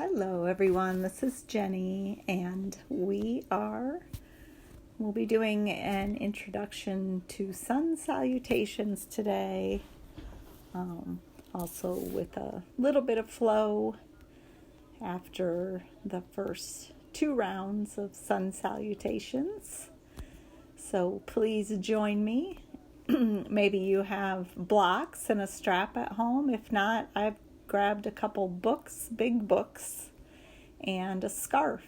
Hello everyone, this is Jenny and we'll be doing an introduction to Sun Salutations today, also with a little bit of flow after the first 2 rounds of Sun Salutations. So please join me. Maybe you have blocks and a strap at home. If not, I've grabbed a couple books, big books, and a scarf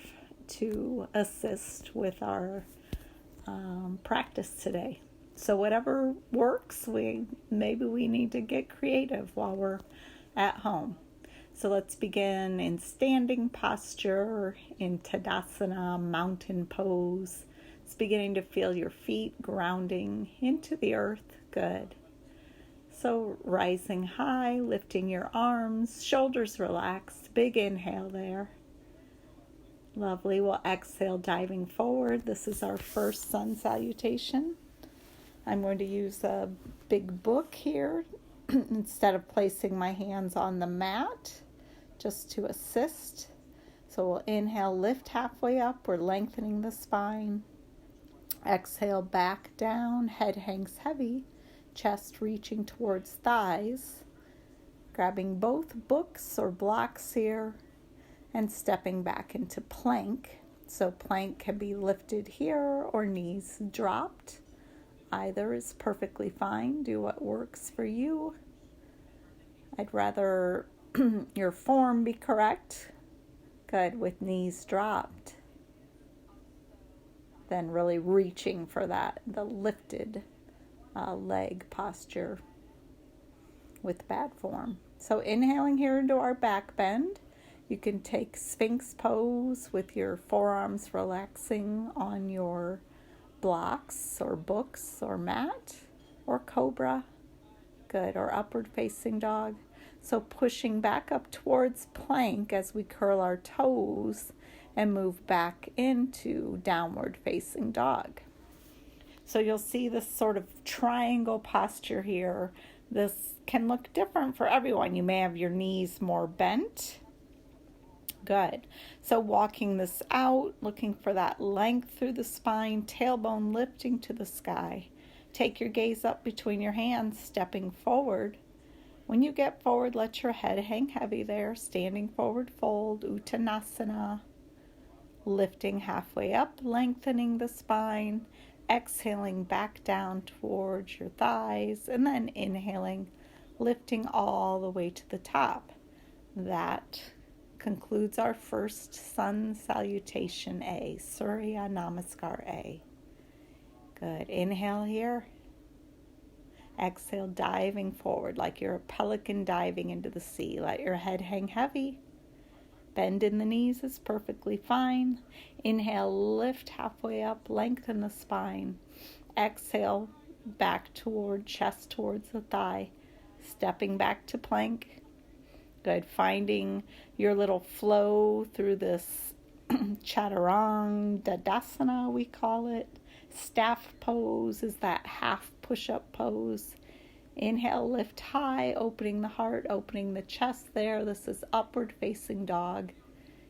to assist with our practice today. So whatever works, maybe we need to get creative while we're at home. So let's begin in standing posture, in Tadasana, mountain pose. It's beginning to feel your feet grounding into the earth. Good. So rising high, lifting your arms, shoulders relaxed, big inhale there. Lovely. We'll exhale, diving forward. This is our first Sun Salutation. I'm going to use a big book here instead of placing my hands on the mat, just to assist. So we'll inhale, lift halfway up. We're lengthening the spine. Exhale, back down, head hangs heavy. Chest reaching towards thighs, grabbing both books or blocks here and stepping back into plank. So plank can be lifted here or knees dropped. Either is perfectly fine. Do what works for you. I'd rather your form be correct. Good, with knees dropped. Then really reaching for the lifted leg posture with bad form. So inhaling here into our back bend. You can take Sphinx pose with your forearms relaxing on your blocks or books or mat, or cobra. Good, or upward facing dog. So pushing back up towards plank as we curl our toes and move back into downward facing dog. So you'll see this sort of triangle posture here. This can look different for everyone. You may have your knees more bent. Good. So walking this out, looking for that length through the spine, tailbone lifting to the sky. Take your gaze up between your hands, stepping forward. When you get forward, let your head hang heavy there. Standing forward fold, Uttanasana. Lifting halfway up, lengthening the spine. Exhaling back down towards your thighs, and then inhaling, lifting all the way to the top. That concludes our first Sun Salutation A, Surya Namaskar A. Good. Inhale here. Exhale, diving forward like you're a pelican diving into the sea. Let your head hang heavy. Bend in the knees is perfectly fine. Inhale, lift halfway up, lengthen the spine. Exhale, back toward chest towards the thigh. Stepping back to plank. Good. Finding your little flow through this Chaturanga Dadasana, we call it. Staff pose is that half push-up pose. Inhale, lift high, opening the heart, opening the chest there. This is upward facing dog.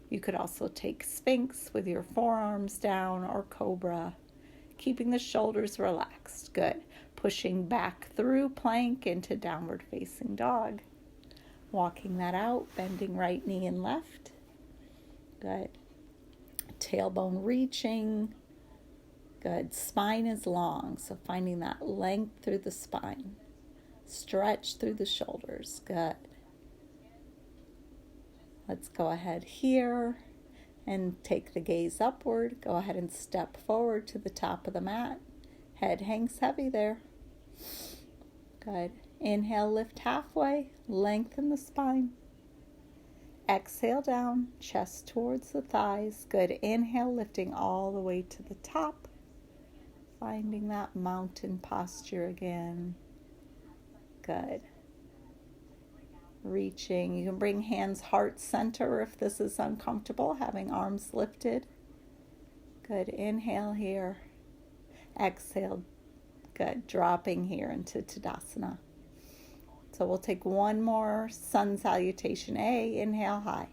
You could also take Sphinx with your forearms down, or cobra. Keeping the shoulders relaxed. Good. Pushing back through plank into downward facing dog. Walking that out, bending right knee and left. Good. Tailbone reaching. Good. Spine is long, so finding that length through the spine. Stretch through the shoulders. Good. Let's go ahead here and take the gaze upward. Go ahead and step forward to the top of the mat. Head hangs heavy there. Good. Inhale, lift halfway. Lengthen the spine. Exhale down, chest towards the thighs. Good. Inhale, lifting all the way to the top. Finding that mountain posture again. Good. Reaching. You can bring hands heart center if this is uncomfortable, having arms lifted. Good. Inhale here. Exhale. Good. Dropping here into Tadasana. So we'll take one more Sun Salutation A. Inhale high.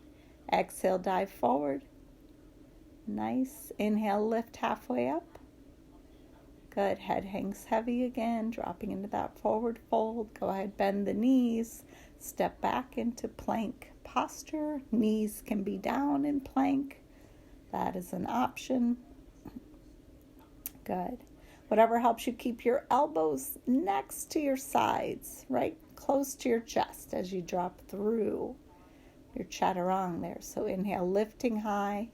Exhale, dive forward. Nice. Inhale, lift halfway up. Good. Head hangs heavy again, dropping into that forward fold. Go ahead, bend the knees. Step back into plank posture. Knees can be down in plank. That is an option. Good. Whatever helps you keep your elbows next to your sides, right close to your chest as you drop through your chaturanga there. So inhale, lifting high,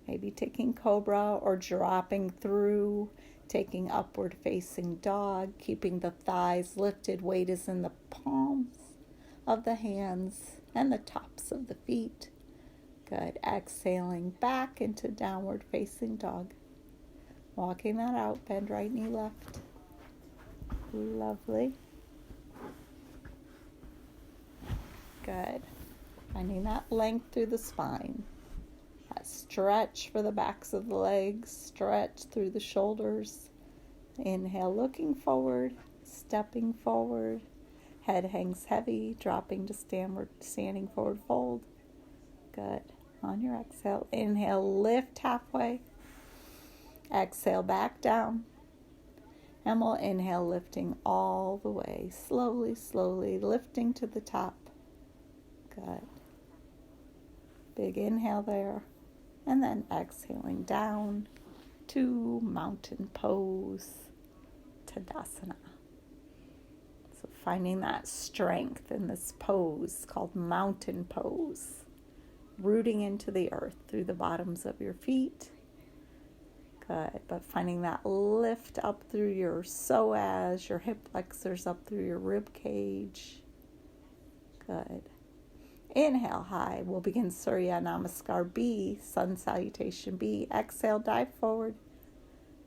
maybe taking cobra or dropping through, taking upward facing dog, keeping the thighs lifted. Weight is in the palms of the hands and the tops of the feet. Good. Exhaling back into downward facing dog. Walking that out, bend right knee left. Lovely. Good. Finding that length through the spine. That stretch for the backs of the legs, stretch through the shoulders. Inhale, looking forward, stepping forward. Head hangs heavy, dropping to standing forward fold. Good. On your exhale, inhale, lift halfway. Exhale, back down. And we'll inhale, lifting all the way. Slowly, slowly, lifting to the top. Good. Big inhale there. And then exhaling down to mountain pose, Tadasana. So finding that strength in this pose called mountain pose. Rooting into the earth through the bottoms of your feet. Good, but finding that lift up through your psoas, your hip flexors, up through your rib cage. Good. Inhale high. We'll begin Surya Namaskar B, Sun Salutation B. Exhale, dive forward.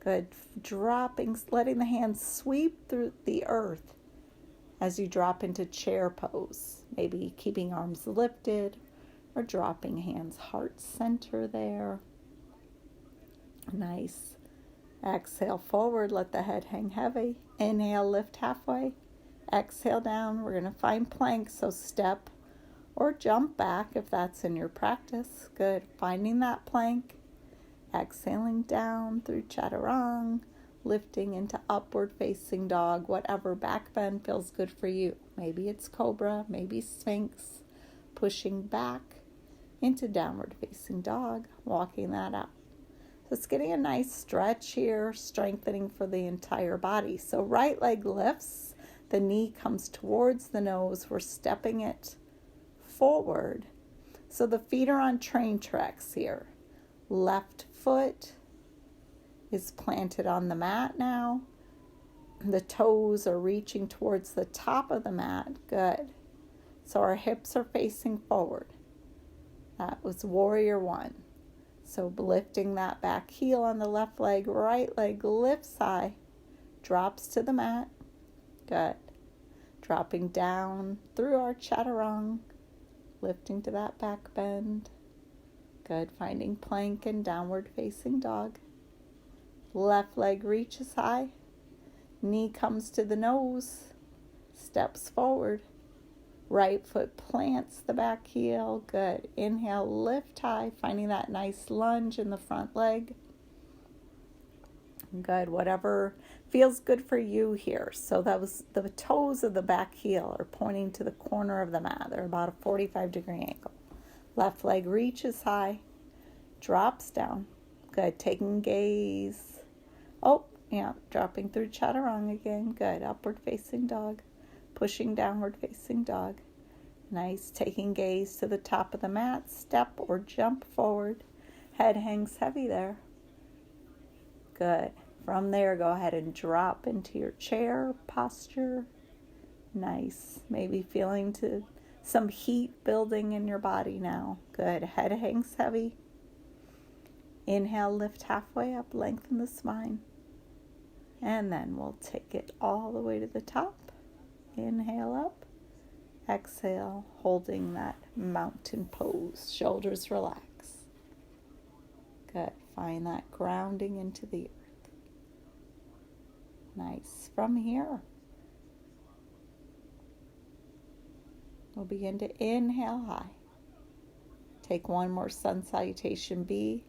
Good. Dropping, letting the hands sweep through the earth as you drop into chair pose. Maybe keeping arms lifted or dropping hands heart center there. Nice. Exhale forward, let the head hang heavy. Inhale, lift halfway. Exhale down. We're going to find plank, so step or jump back if that's in your practice. Good. Finding that plank. Exhaling down through chaturanga, lifting into upward facing dog, whatever back bend feels good for you. Maybe it's cobra, maybe sphinx. Pushing back into downward facing dog, walking that out. So it's getting a nice stretch here, strengthening for the entire body. So right leg lifts, the knee comes towards the nose. We're stepping it forward. So the feet are on train tracks here. Left foot is planted on the mat now. The toes are reaching towards the top of the mat. Good. So our hips are facing forward. That was warrior one. So lifting that back heel on the left leg, right leg lifts high, drops to the mat. Good. Dropping down through our chaturanga, lifting to that back bend. Good. Finding plank and downward facing dog. Left leg reaches high. Knee comes to the nose, steps forward. Right foot plants the back heel. Good. Inhale, lift high, finding that nice lunge in the front leg. Good. Whatever feels good for you here. So that was the toes of the back heel are pointing to the corner of the mat. They're about a 45-degree angle. Left leg reaches high, drops down. Good. Taking gaze. Oh, yeah. Dropping through chaturanga again. Good. Upward facing dog. Pushing downward facing dog. Nice. Taking gaze to the top of the mat. Step or jump forward. Head hangs heavy there. Good. From there, go ahead and drop into your chair posture. Nice. Maybe feeling some heat building in your body now. Good. Head hangs heavy. Inhale, lift halfway up, lengthen the spine. And then we'll take it all the way to the top. Inhale up. Exhale, holding that mountain pose. Shoulders relax. Good. Find that grounding into the earth. Nice. From here, we'll begin to inhale high. Take one more Sun Salutation B.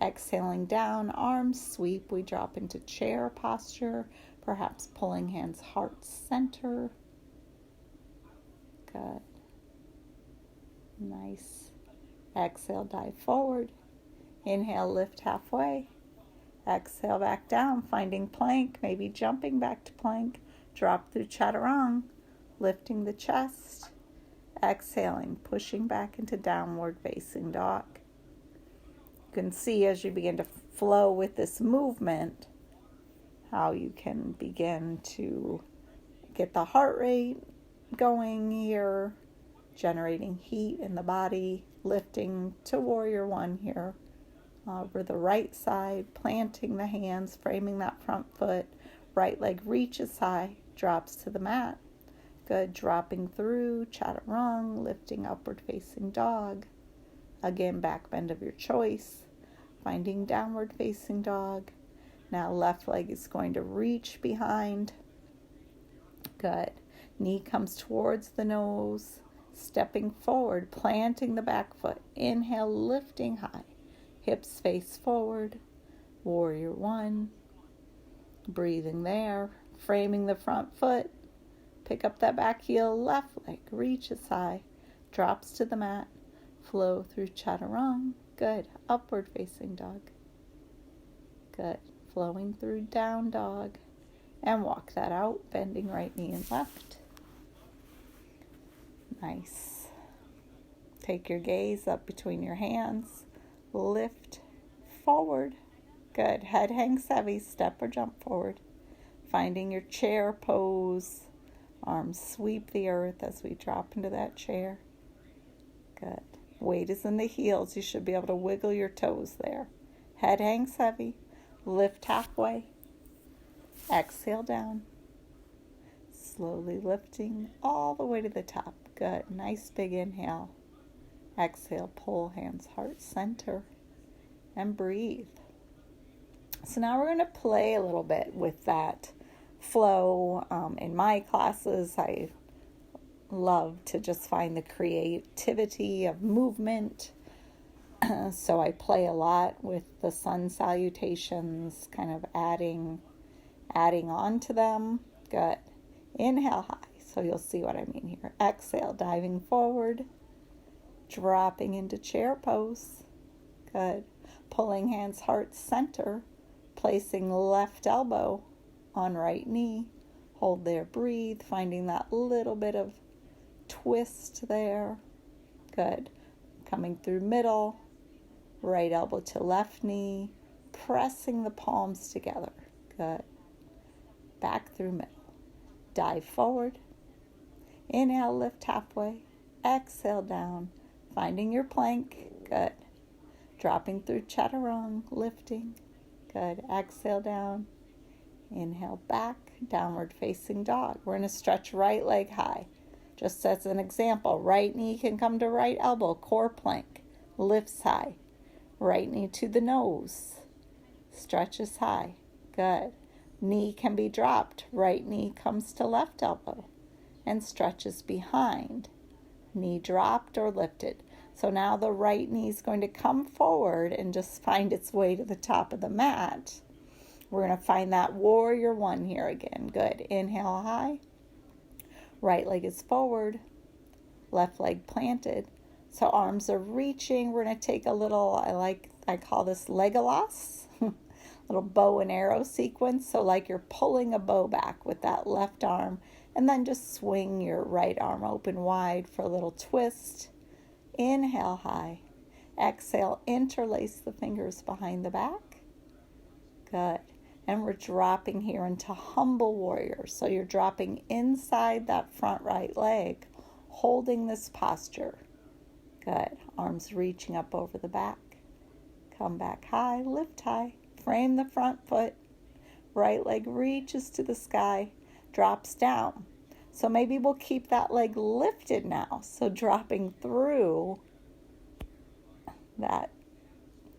Exhaling down, arms sweep. We drop into chair posture, perhaps pulling hands heart center. Good. Nice. Exhale, dive forward. Inhale, lift halfway. Exhale, back down, finding plank, maybe jumping back to plank. Drop through chaturanga, lifting the chest. Exhaling, pushing back into downward facing dog. You can see as you begin to flow with this movement how you can begin to get the heart rate going here, generating heat in the body, lifting to warrior one here. Over the right side, planting the hands, framing that front foot. Right leg reaches high, drops to the mat. Good, dropping through, chaturanga, lifting upward facing dog. Again, back bend of your choice. Finding downward facing dog. Now left leg is going to reach behind. Good. Knee comes towards the nose. Stepping forward, planting the back foot. Inhale, lifting high. Hips face forward. Warrior one. Breathing there. Framing the front foot. Pick up that back heel, left leg reaches high. Drops to the mat. Flow through chaturanga. Good. Upward facing dog. Good. Flowing through down dog. And walk that out, bending right knee and left. Nice. Take your gaze up between your hands. Lift forward. Good. Head hangs heavy. Step or jump forward. Finding your chair pose. Arms sweep the earth as we drop into that chair. Good. Weight is in the heels. You should be able to wiggle your toes there. Head hangs heavy. Lift halfway. Exhale down. Slowly lifting all the way to the top. Good. Nice big inhale. Exhale, pull hands heart center. And breathe. So now we're going to play a little bit with that flow. In my classes, I love to just find the creativity of movement. So I play a lot with the Sun Salutations, kind of adding on to them. Good. Inhale high. So you'll see what I mean here. Exhale, diving forward. Dropping into chair pose. Good. Pulling hands heart center. Placing left elbow on right knee. Hold there, breathe. Finding that little bit of twist there. Good. Coming through middle. Right elbow to left knee. Pressing the palms together. Good. Back through middle. Dive forward. Inhale, lift halfway. Exhale down. Finding your plank. Good. Dropping through chaturanga. Lifting. Good. Exhale down. Inhale back. Downward facing dog. We're going to stretch right leg high. Just as an example, right knee can come to right elbow. Core plank. Lifts high. Right knee to the nose. Stretches high. Good. Knee can be dropped. Right knee comes to left elbow and stretches behind. Knee dropped or lifted. So now the right knee is going to come forward and just find its way to the top of the mat. We're going to find that warrior one here again. Good. Inhale high. Right leg is forward. Left leg planted. So arms are reaching. We're going to take a little, I call this Legolas. Little bow and arrow sequence. So like you're pulling a bow back with that left arm. And then just swing your right arm open wide for a little twist. Inhale high. Exhale, interlace the fingers behind the back. Good. And we're dropping here into humble warrior. So you're dropping inside that front right leg, holding this posture. Good. Arms reaching up over the back. Come back high, lift high. Frame the front foot. Right leg reaches to the sky, drops down. So maybe we'll keep that leg lifted now. So dropping through that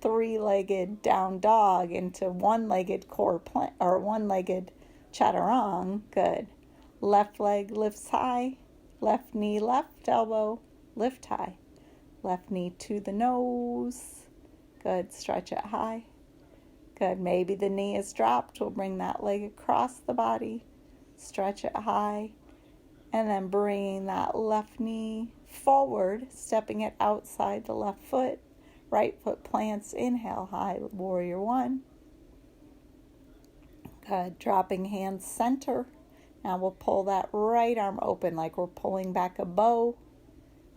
three-legged down dog into one-legged core plank or one-legged chaturanga. Good. Left leg lifts high. Left knee, left elbow, lift high. Left knee to the nose. Good. Stretch it high. Good. Maybe the knee is dropped. We'll bring that leg across the body. Stretch it high. And then bringing that left knee forward, stepping it outside the left foot. Right foot plants. Inhale high. Warrior one. Good. Dropping hands center. Now we'll pull that right arm open like we're pulling back a bow.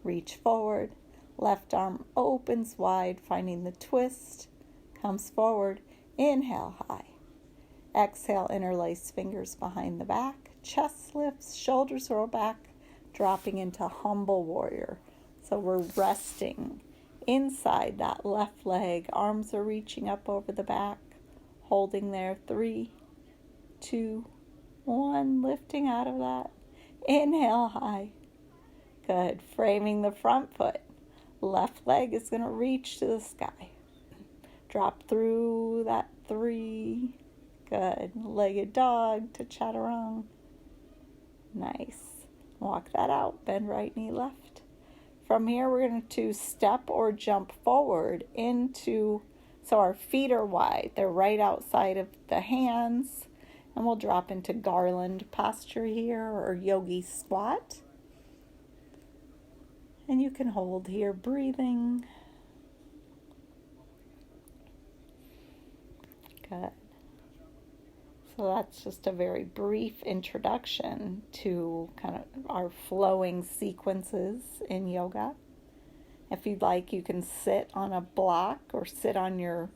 Reach forward. Left arm opens wide, finding the twist. Comes forward. Inhale high. Exhale, interlace fingers behind the back. Chest lifts, shoulders roll back, dropping into humble warrior. So we're resting inside that left leg. Arms are reaching up over the back. Holding there. 3, 2, 1. Lifting out of that. Inhale high. Good. Framing the front foot. Left leg is going to reach to the sky. Drop through that 3. Good. Legged dog to chaturang. Nice. Walk that out. Bend right knee left. From here, we're going to step or jump forward into, so our feet are wide. They're right outside of the hands. And we'll drop into garland posture here, or yogi squat. And you can hold here, breathing. Good. So that's just a very brief introduction to kind of our flowing sequences in yoga. If you'd like, you can sit on a block or sit on your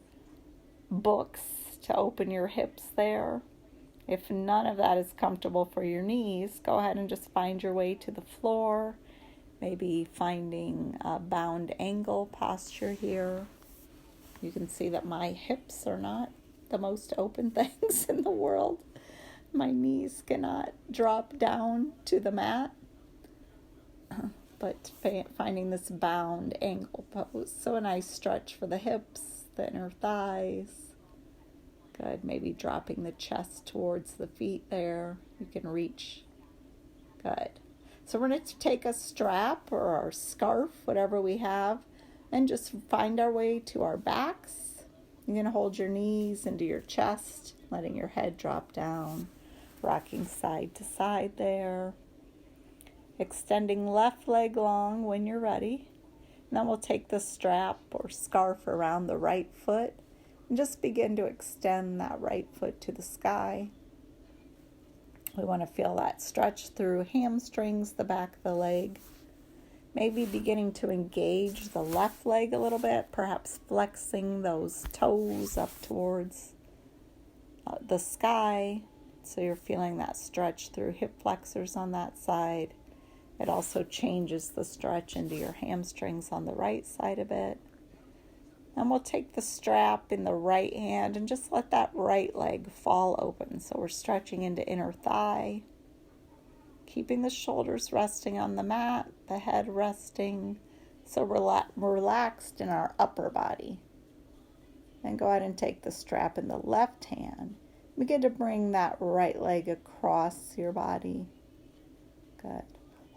books to open your hips there. If none of that is comfortable for your knees, go ahead and just find your way to the floor. Maybe finding a bound angle posture here. You can see that my hips are not the most open things in the world. My knees cannot drop down to the mat. But finding this bound angle pose. So a nice stretch for the hips, the inner thighs. Good. Maybe dropping the chest towards the feet there. You can reach. Good. So we're going to take a strap or our scarf, whatever we have, and just find our way to our backs. You're going to hold your knees into your chest, letting your head drop down, rocking side to side there. Extending left leg long when you're ready. And then we'll take the strap or scarf around the right foot and just begin to extend that right foot to the sky. We want to feel that stretch through hamstrings, the back of the leg. Maybe beginning to engage the left leg a little bit, perhaps flexing those toes up towards the sky. So you're feeling that stretch through hip flexors on that side. It also changes the stretch into your hamstrings on the right side a bit. And we'll take the strap in the right hand and just let that right leg fall open. So we're stretching into inner thigh. Keeping the shoulders resting on the mat, the head resting. So relaxed in our upper body. Then go ahead and take the strap in the left hand. Begin to bring that right leg across your body. Good.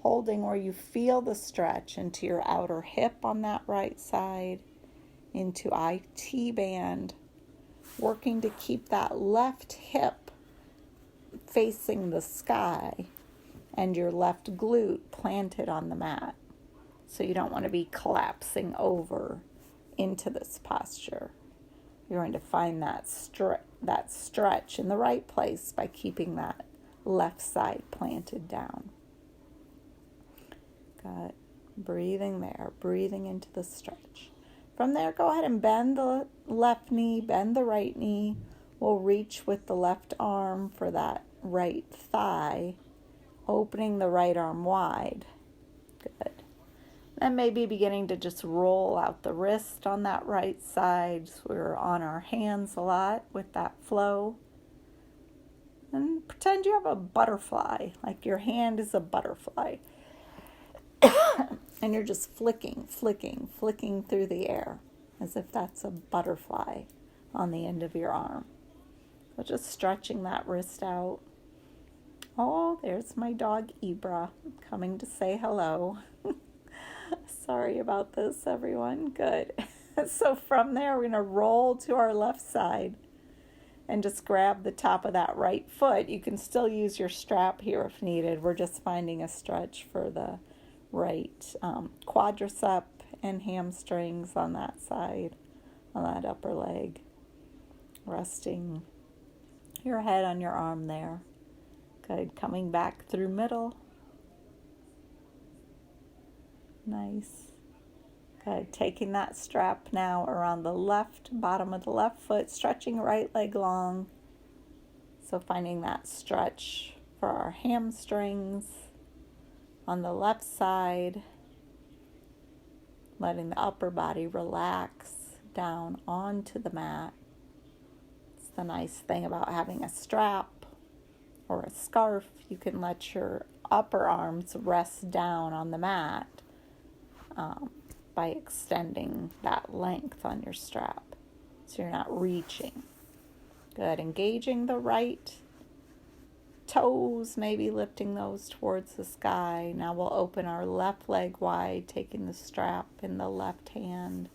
Holding where you feel the stretch into your outer hip on that right side. Into IT band, working to keep that left hip facing the sky and your left glute planted on the mat. So you don't want to be collapsing over into this posture. You're going to find that stretch in the right place by keeping that left side planted down. Good. Breathing there, breathing into the stretch. From there, go ahead and bend the left knee, bend the right knee. We'll reach with the left arm for that right thigh, opening the right arm wide. Good. Then maybe beginning to just roll out the wrist on that right side. So we're on our hands a lot with that flow. And pretend you have a butterfly, like your hand is a butterfly. And you're just flicking through the air as if that's a butterfly on the end of your arm. So just stretching that wrist out. Oh, there's my dog Ibra coming to say hello. Sorry about this, everyone. Good. So from there, we're going to roll to our left side and just grab the top of that right foot. You can still use your strap here if needed. We're just finding a stretch for the right quadricep and hamstrings on that side, on that upper leg. Resting your head on your arm there. Good. Coming back through middle. Nice. Good. Taking that strap now around the left bottom of the left foot, stretching right leg long. So finding that stretch for our hamstrings on the left side, letting the upper body relax down onto the mat. It's the nice thing about having a strap or a scarf. You can let your upper arms rest down on the mat by extending that length on your strap, so you're not reaching. Good. Engaging the right toes, maybe lifting those towards the sky. Now we'll open our left leg wide, taking the strap in the left hand,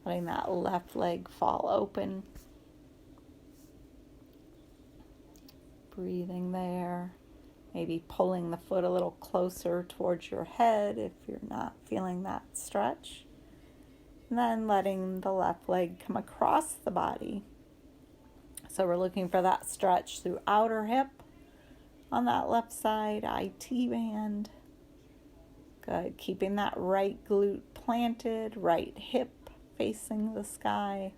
letting that left leg fall open. Breathing there. Maybe pulling the foot a little closer towards your head if you're not feeling that stretch. And then letting the left leg come across the body. So we're looking for that stretch through outer hip on that left side, IT band. Good. Keeping that right glute planted, right hip facing the sky.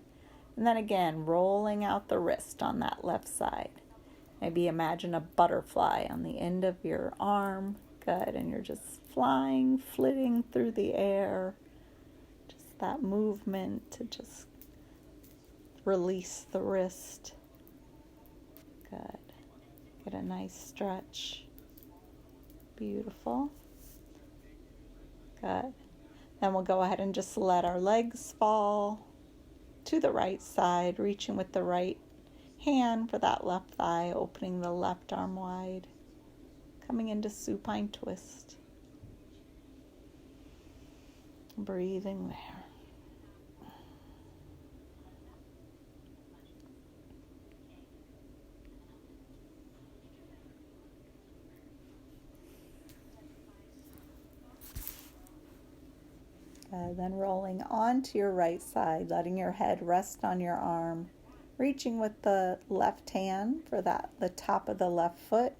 And then again, rolling out the wrist on that left side. Maybe imagine a butterfly on the end of your arm. Good. And you're just flying, flitting through the air. Just that movement to just release the wrist. Good. Get a nice stretch. Beautiful. Good. Then we'll go ahead and just let our legs fall to the right side, reaching with the right hand for that left thigh, opening the left arm wide, coming into supine twist. Breathing there. Then rolling onto your right side, letting your head rest on your arm, reaching with the left hand for the top of the left foot,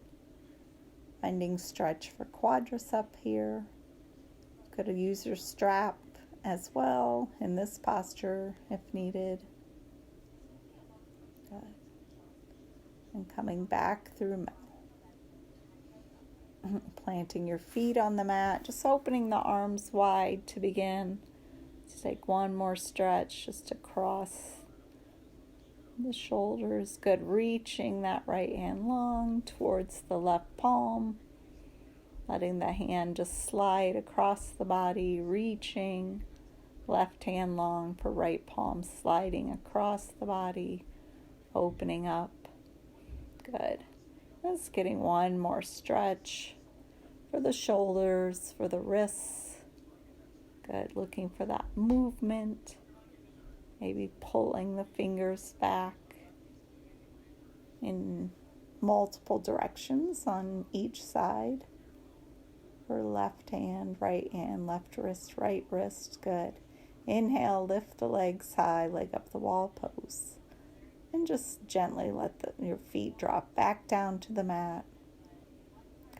finding stretch for quadricep here. Could use your strap as well in this posture if needed. Good. And coming back through middle. Planting your feet on the mat, just opening the arms wide to begin. Let's take one more stretch just across the shoulders. Good. Reaching that right hand long towards the left palm. Letting the hand just slide across the body, reaching. Left hand long for right palm, sliding across the body, opening up. Good. Just getting one more stretch for the shoulders, for the wrists. Good. Looking for that movement. Maybe pulling the fingers back in multiple directions on each side. For left hand, left wrist, right wrist. Good. Inhale, lift the legs high, leg up the wall pose. And just gently let your feet drop back down to the mat.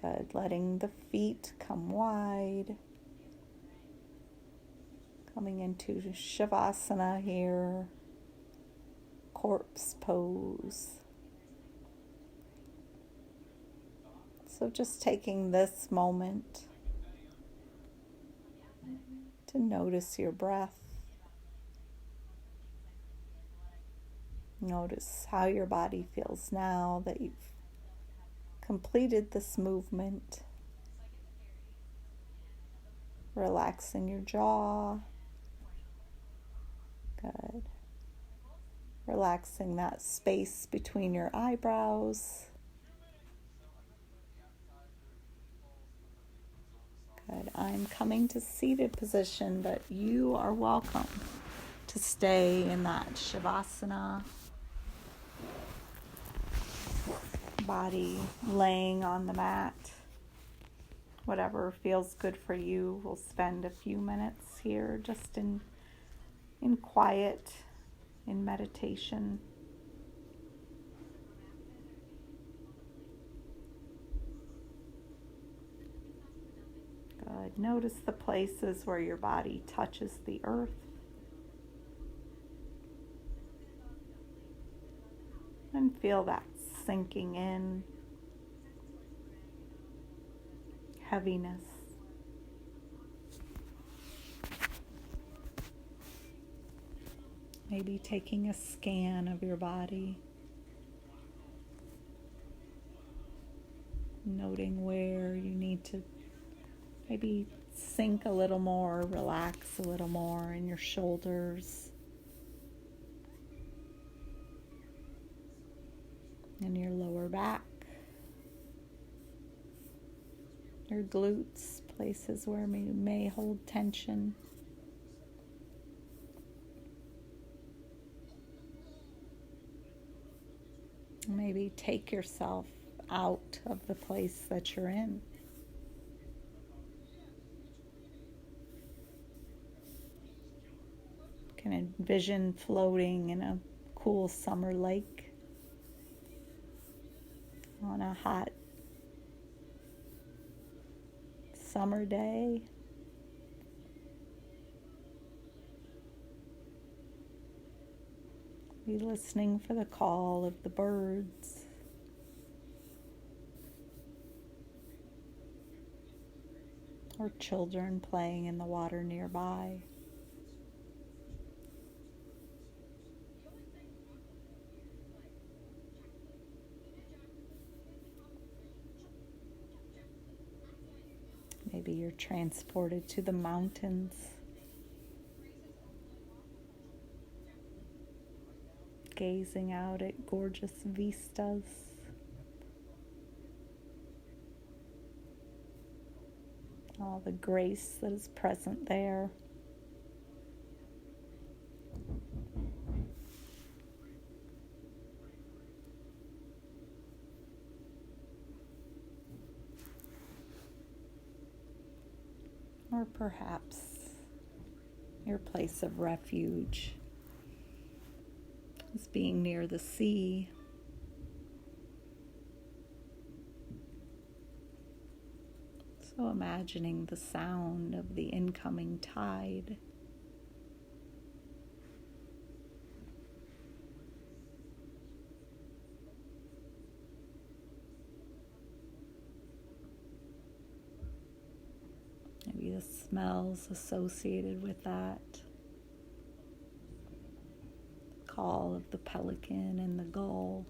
Good. Letting the feet come wide. Coming into Savasana here. Corpse pose. So just taking this moment to notice your breath. Notice how your body feels now that you've completed this movement. Relaxing your jaw. Good. Relaxing that space between your eyebrows. Good. I'm coming to seated position, but you are welcome to stay in that Savasana, body laying on the mat. Whatever feels good for you. We'll spend a few minutes here just in quiet, in meditation. Good. Notice the places where your body touches the earth. And feel that sinking in, heaviness. Maybe taking a scan of your body, noting where you need to maybe sink a little more, relax a little more in your shoulders, in your lower back, your glutes, places where you may hold tension. Maybe take yourself out of the place that you're in. You can envision floating in a cool summer lake on a hot summer day. Be listening for the call of the birds. Or children playing in the water nearby. Maybe you're transported to the mountains. Gazing out at gorgeous vistas. All the grace that is present there. Or perhaps your place of refuge is being near the sea. So imagining the sound of the incoming tide. Maybe the smells associated with that. The call of the pelican and the gull.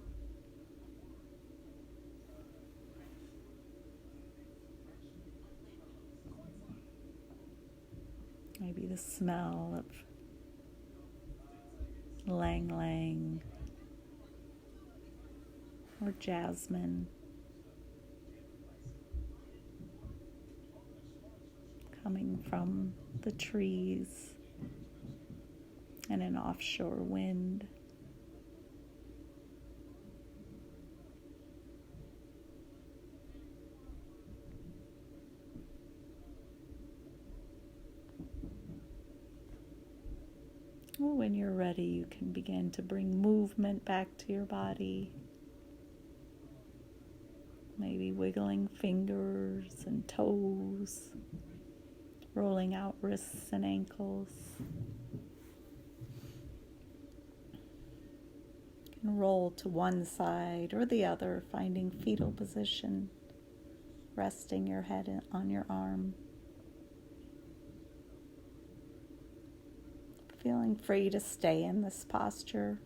Maybe the smell of lang lang or jasmine coming from the trees and an offshore wind. When you're ready, you can begin to bring movement back to your body. Maybe wiggling fingers and toes, rolling out wrists and ankles. You can roll to one side or the other, finding fetal position, resting your head on your arm. Feeling free to stay in this posture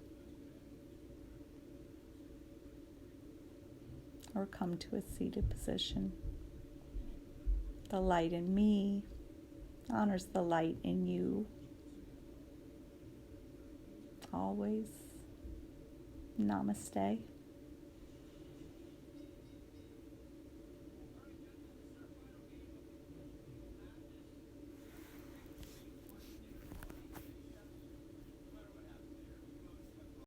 or come to a seated position. The light in me honors the light in you. Always. Namaste.